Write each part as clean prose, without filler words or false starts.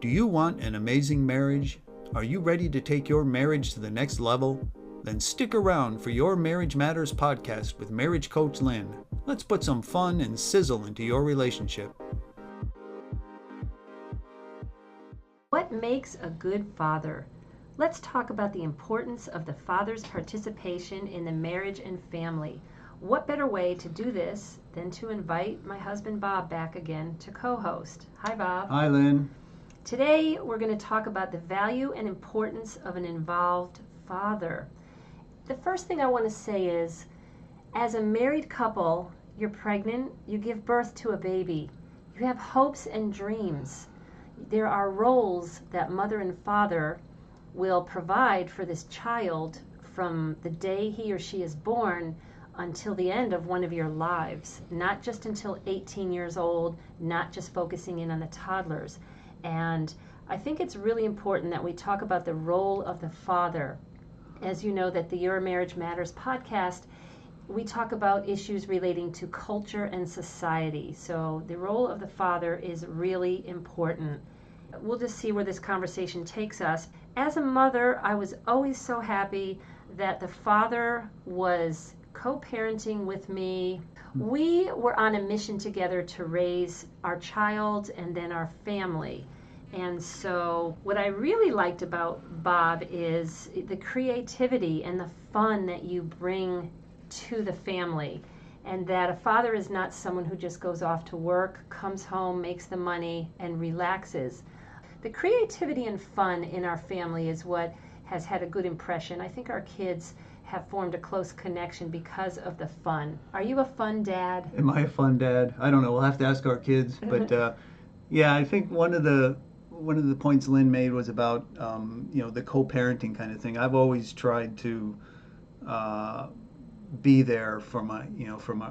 Do you want an amazing marriage? Are you ready to take your marriage to the next level? Then stick around for Your Marriage Matters podcast with marriage coach Lynn. Let's put some fun and sizzle into your relationship. What makes a good father? Let's talk about the importance of the father's participation in the marriage and family. What better way to do this than to invite my husband Bob back again to co-host. Hi, Bob. Hi, Lynn. Today we're going to talk about the value and importance of an involved father. The first thing I want to say is, as a married couple, you're pregnant, you give birth to a baby. You have hopes and dreams. There are roles that mother and father will provide for this child from the day he or she is born until the end of one of your lives, not just until 18 years old, not just focusing in on the toddlers. And I think it's really important that we talk about the role of the father. As you know, that the Your Marriage Matters podcast, we talk about issues relating to culture and society. So the role of the father is really important. We'll just see where this conversation takes us. As a mother, I was always so happy that the father was co-parenting with me. We were on a mission together to raise our child and then our family. And so what I really liked about Bob is the creativity and the fun that you bring to the family, and that a father is not someone who just goes off to work, comes home, makes the money, and relaxes. The creativity and fun in our family is what has had a good impression. I think our kids have formed a close connection because of the fun. Are you a fun dad? Am I a fun dad? I don't know. We'll have to ask our kids. But yeah, I think one of the points Lynn made was about the co-parenting kind of thing. I've always tried to be there for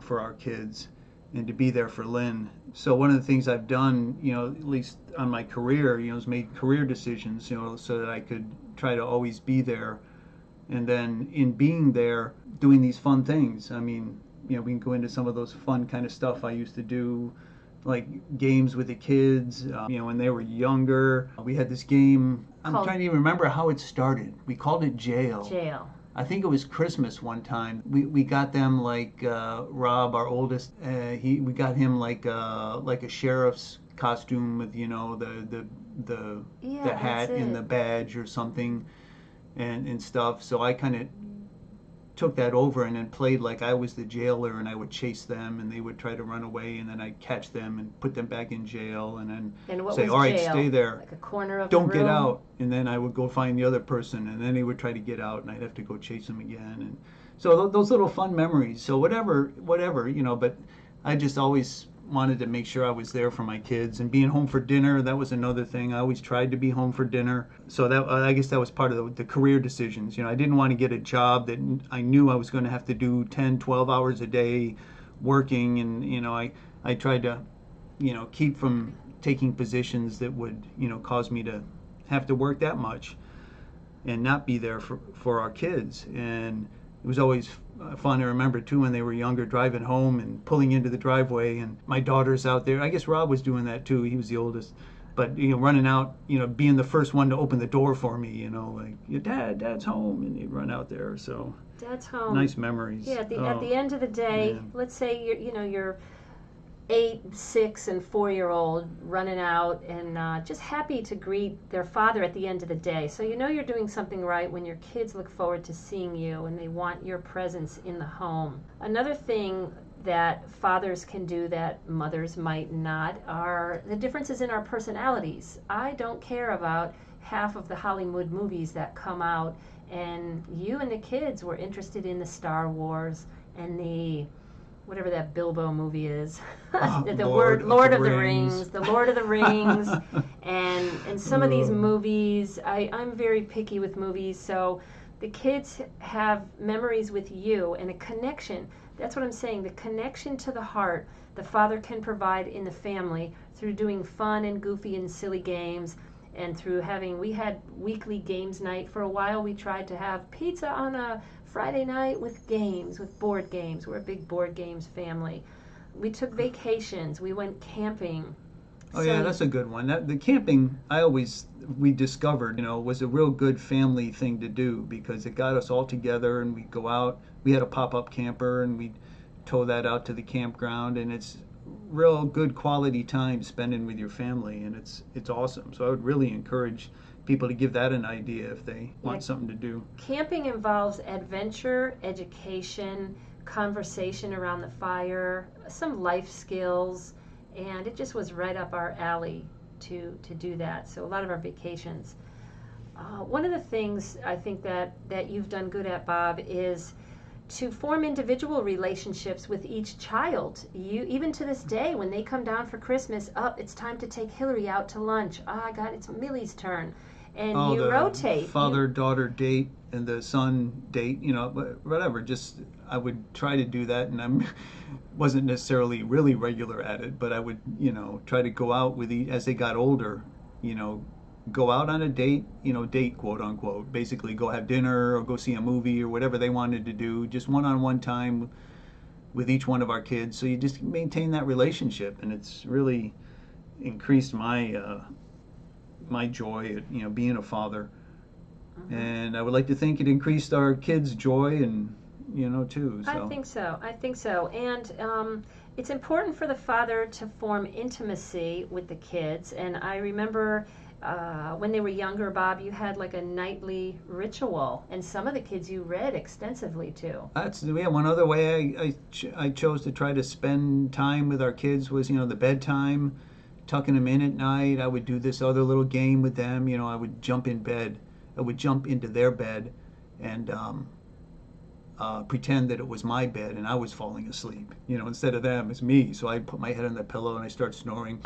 for our kids, and to be there for Lynn. So one of the things I've done, at least on my career, is made career decisions, so that I could try to always be there. And then in being there, doing these fun things. I mean, we can go into some of those fun kind of stuff I used to do, like games with the kids, when they were younger. We had this game, I'm trying to even remember how it started. We called it Jail. I think it was Christmas one time. We got them like Rob, our oldest. We got him like a sheriff's costume with the hat and the badge or something, and stuff. So I kind of took that over and then played like I was the jailer, and I would chase them and they would try to run away, and then I'd catch them and put them back in jail, and then say, all right, stay there, like a corner of don't the room. Get out. And then I would go find the other person, and then they would try to get out, and I'd have to go chase them again. And so those little fun memories. So whatever, but I just always wanted to make sure I was there for my kids. And being home for dinner, that was another thing. I always tried to be home for dinner. So that, I guess that was part of the career decisions. I didn't want to get a job that I knew I was going to have to do 10, 12 hours a day working. And, I tried to, keep from taking positions that would, cause me to have to work that much and not be there for our kids. And it was always fun. I remember too, when they were younger, driving home and pulling into the driveway, and my daughter's out there. I guess Rob was doing that too. He was the oldest, but running out, being the first one to open the door for me. Like, your dad's home, and he'd run out there. So Dad's home. Nice memories. Yeah. At the end of the day, man. Let's say you're 8, 6, and 4-year-old running out and just happy to greet their father at the end of the day. So you're doing something right when your kids look forward to seeing you and they want your presence in the home. Another thing that fathers can do that mothers might not are the differences in our personalities. I don't care about half of the Hollywood movies that come out, and you and the kids were interested in the Star Wars and the whatever that Bilbo movie is, the Lord of the Rings, the Lord of the Rings, and some of these movies. I'm very picky with movies, so the kids have memories with you and a connection. That's what I'm saying, the connection to the heart the father can provide in the family through doing fun and goofy and silly games, and through we had weekly games night. For a while we tried to have pizza on a Friday night with games, with board games. We're a big board games family. We took vacations. We went camping. Oh yeah, that's a good one. That the camping, we discovered, was a real good family thing to do because it got us all together and we'd go out. We had a pop-up camper and we'd tow that out to the campground, and it's real good quality time spending with your family, and it's awesome. So I would really encourage people to give that an idea if they want something to do. Camping involves adventure, education, conversation around the fire, some life skills, and it just was right up our alley to do that. So a lot of our vacations. One of the things I think that you've done good at, Bob, is to form individual relationships with each child. You even to this day, when they come down for Christmas, it's time to take Hillary out to lunch. God, it's Millie's turn, and you the rotate. Father-daughter date and the son date, whatever. Just I would try to do that, and I wasn't necessarily really regular at it, but I would, try to go out with as they got older, go out on a date, date quote unquote, basically go have dinner or go see a movie or whatever they wanted to do, just one-on-one time with each one of our kids. So you just maintain that relationship, and it's really increased my my joy at being a father. Mm-hmm. And I would like to think it increased our kids' joy and too. So. I think so. And it's important for the father to form intimacy with the kids. And I remember when they were younger, Bob, you had like a nightly ritual, and some of the kids you read extensively to. That's one other way I chose to try to spend time with our kids was the bedtime, tucking them in at night. I would do this other little game with them. I would jump in bed. I would jump into their bed and pretend that it was my bed and I was falling asleep. Instead of them, it's me. So I'd put my head on the pillow and I start snoring.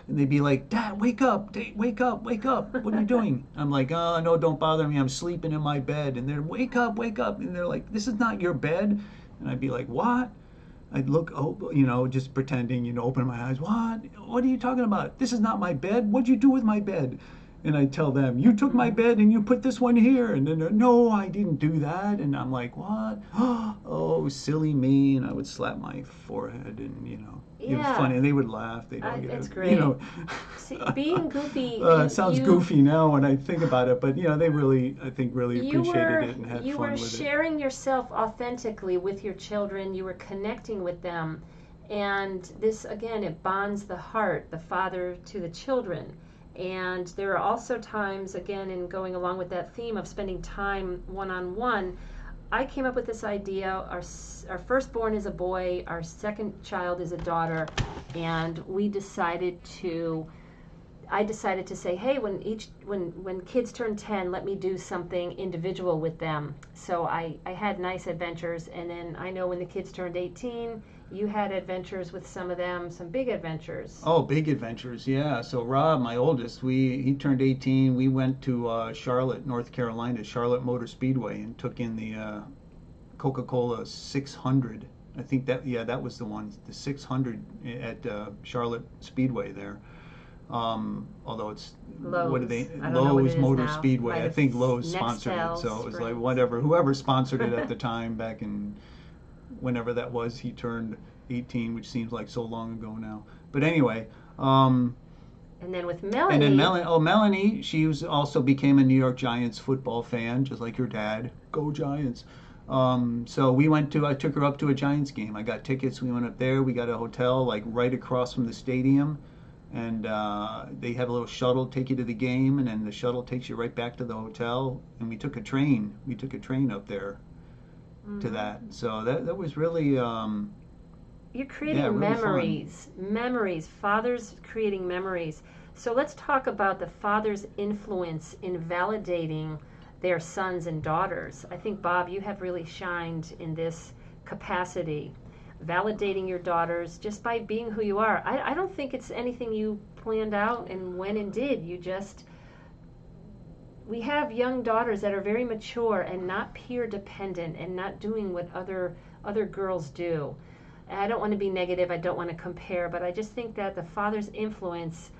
And they'd be like, "Dad, wake up, wake up, wake up. What are you doing?" I'm like, "Oh, no, don't bother me. I'm sleeping in my bed." And they're, "Wake up, wake up." And they're like, "This is not your bed." And I'd be like, "What?" I'd look, just pretending, open my eyes. What are you talking about? This is not my bed. What'd you do with my bed? And I tell them, "You took my bed and you put this one here." And then they're, "No, I didn't do that." And I'm like, "What?" "Oh, silly me." And I would slap my forehead and, it was funny. And they would laugh. They'd all get That's it. great. See, being goofy. It sounds goofy now when I think about it, but they really, I think, really appreciated it and had fun with it. You were sharing yourself authentically with your children. You were connecting with them. And this, again, it bonds the heart, the father to the children. And there are also times, again, in going along with that theme of spending time one-on-one, I came up with this idea. Our firstborn is a boy, our second child is a daughter, and I decided to say, hey, when kids turn 10, let me do something individual with them. So I had nice adventures, and then I know when the kids turned 18, you had adventures with some of them, some big adventures. Oh, big adventures, yeah. So Rob, my oldest, he turned 18. We went to Charlotte, North Carolina, Charlotte Motor Speedway, and took in the Coca-Cola 600. I think that was the one, the 600 at Charlotte Speedway there. Although it's Lowe's. What are they? I don't know what it Lowe's is Motor now. Speedway. I think Lowe's sponsored it, so it was like whatever. Whoever sponsored it at the time back in whenever that was, he turned 18, which seems like so long ago now. But anyway. And then with Melanie. And then Melanie, she also became a New York Giants football fan, just like your dad. Go Giants. So I took her up to a Giants game. I got tickets. We went up there. We got a hotel like right across from the stadium. And they have a little shuttle take you to the game, and then the shuttle takes you right back to the hotel. And we took a train. We took a train up there to that. So that was really... You're creating really memories. Memories. Fathers creating memories. So let's talk about the father's influence in validating their sons and daughters. I think, Bob, you have really shined in this capacity. Validating your daughters just by being who you are. I don't think it's anything you planned out and went and did. We have young daughters that are very mature and not peer dependent and not doing what other girls do. And I don't want to be negative, I don't want to compare, but I just think that the father's influence,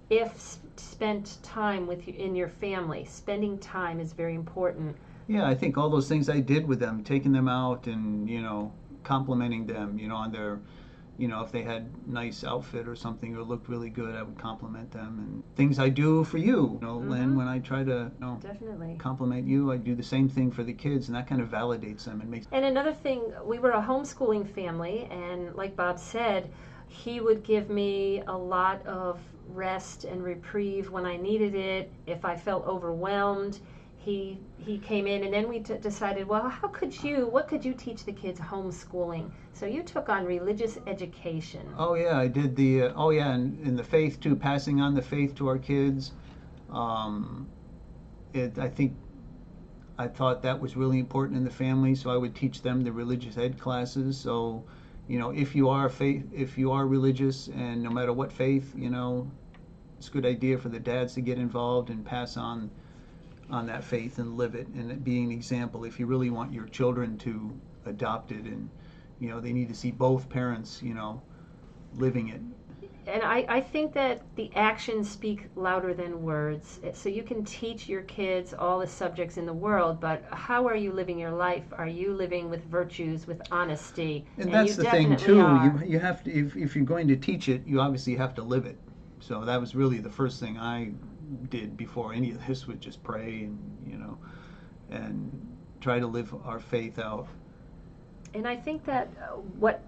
if spent time with you in your family, spending time is very important. Yeah, I think all those things I did with them, taking them out and, complimenting them, on their you know, if they had nice outfit or something or looked really good, I would compliment them. And things I do for you, you know, Lynn, when I try to, you know, Definitely. compliment you, I do the same thing for the kids, and that kind of validates them and makes. And another thing, we were a homeschooling family, and like Bob said, he would give me a lot of rest and reprieve when I needed it. If I felt overwhelmed, he came in, and then we decided, well, what could you teach the kids homeschooling? So you took on religious education. Oh yeah, I did the. Oh yeah, and in the faith too, passing on the faith to our kids. I think I thought that was really important in the family, so I would teach them the religious ed classes. So, you know, if you are religious, and no matter what faith, you know, it's a good idea for the dads to get involved and pass on that faith and live it and be an example. If you really want your children to adopt it, and you know, they need to see both parents, you know, living it. And I think that the actions speak louder than words. So you can teach your kids all the subjects in the world, but how are you living your life? Are you living with virtues, with honesty? And that's the thing too. You have to, if you're going to teach it, you obviously have to live it. So that was really the first thing I did before any of this, was just pray and, you know, and try to live our faith out. And I think that what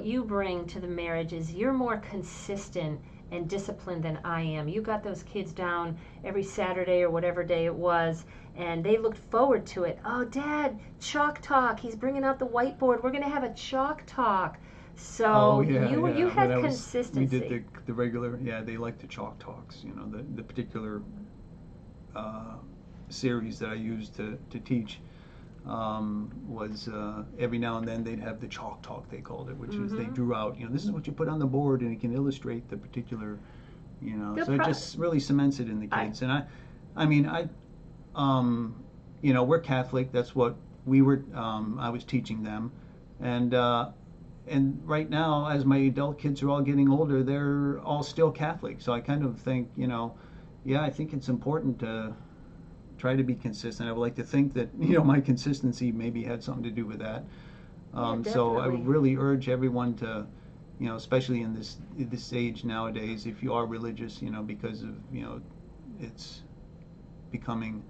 you bring to the marriage is you're more consistent and disciplined than I am. You got those kids down every Saturday or whatever day it was, and they looked forward to it. Oh, Dad, chalk talk. He's bringing out the whiteboard. We're going to have a chalk talk. So you had consistency. We did the regular, they like the chalk talks, you know, the particular series that I used to teach. Was every now and then they'd have the chalk talk, they called it, which is they drew out, you know, this is what you put on the board, and it can illustrate the particular, you know, so it just really cements it in the kids. And I mean, you know, we're Catholic. That's what we were. I was teaching them, and right now, as my adult kids are all getting older, they're all still Catholic. So I kind of think, you know, I think it's important to try to be consistent. I would like to think that, you know, my consistency maybe had something to do with that. So I would really urge everyone to, you know, especially in this age nowadays, if you are religious, you know, because of, you know, it's becoming,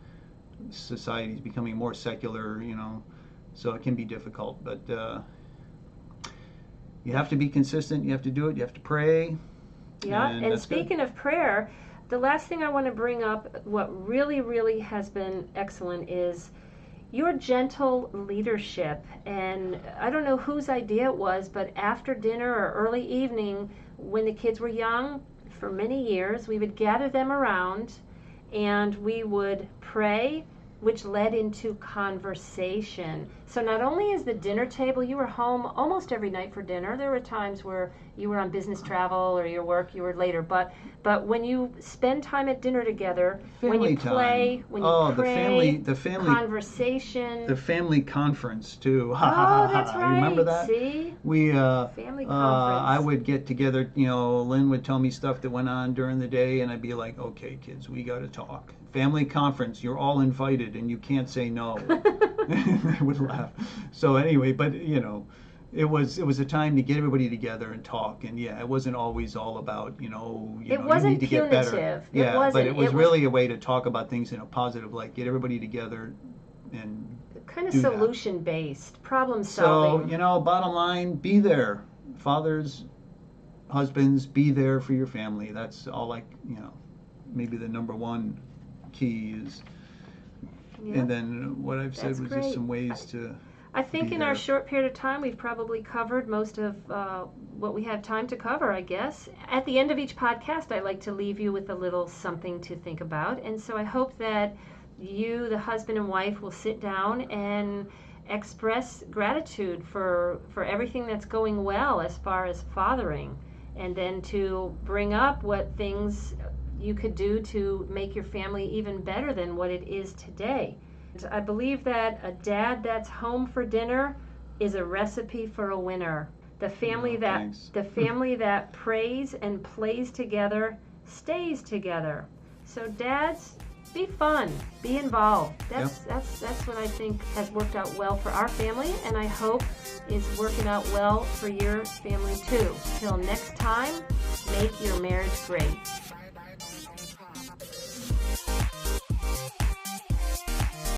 society's becoming more secular, you know, so it can be difficult, but you have to be consistent, you have to do it, you have to pray. Yeah, and speaking of prayer, the last thing I want to bring up, what really, really has been excellent, is your gentle leadership. And I don't know whose idea it was, but after dinner or early evening, when the kids were young, for many years, we would gather them around and we would pray, which led into conversation. So not only is the dinner table, you were home almost every night for dinner. There were times where you were on business travel or your work, you were later. But when you spend time at dinner together, family when you play, time. when you pray, the family conversation. The family conference too. Oh, that's right. You remember that? See? We family conference. I would get together, you know, Lynn would tell me stuff that went on during the day, and I'd be like, okay, kids, we got to talk. Family conference, you're all invited, and you can't say no. I would laugh. So anyway, but you know, it was a time to get everybody together and talk, and it wasn't always all about, you need to get better. But it was really a way to talk about things in a positive light, get everybody together and kind of solution based, problem solving. So, you know, bottom line, be there. Fathers, husbands, be there for your family. That's all, maybe the number one key is. And then what I've said was just some ways to. I think in our short period of time, we've probably covered most of what we have time to cover, I guess. At the end of each podcast, I like to leave you with a little something to think about. And so I hope that you, the husband and wife, will sit down and express gratitude for everything that's going well as far as fathering. And then to bring up what things you could do to make your family even better than what it is today. I believe that a dad that's home for dinner is a recipe for a winner. The family that prays and plays together stays together. So dads, Be fun, be involved. That's what I think has worked out well for our family, and I hope is working out well for your family too. Till next time, make your marriage great.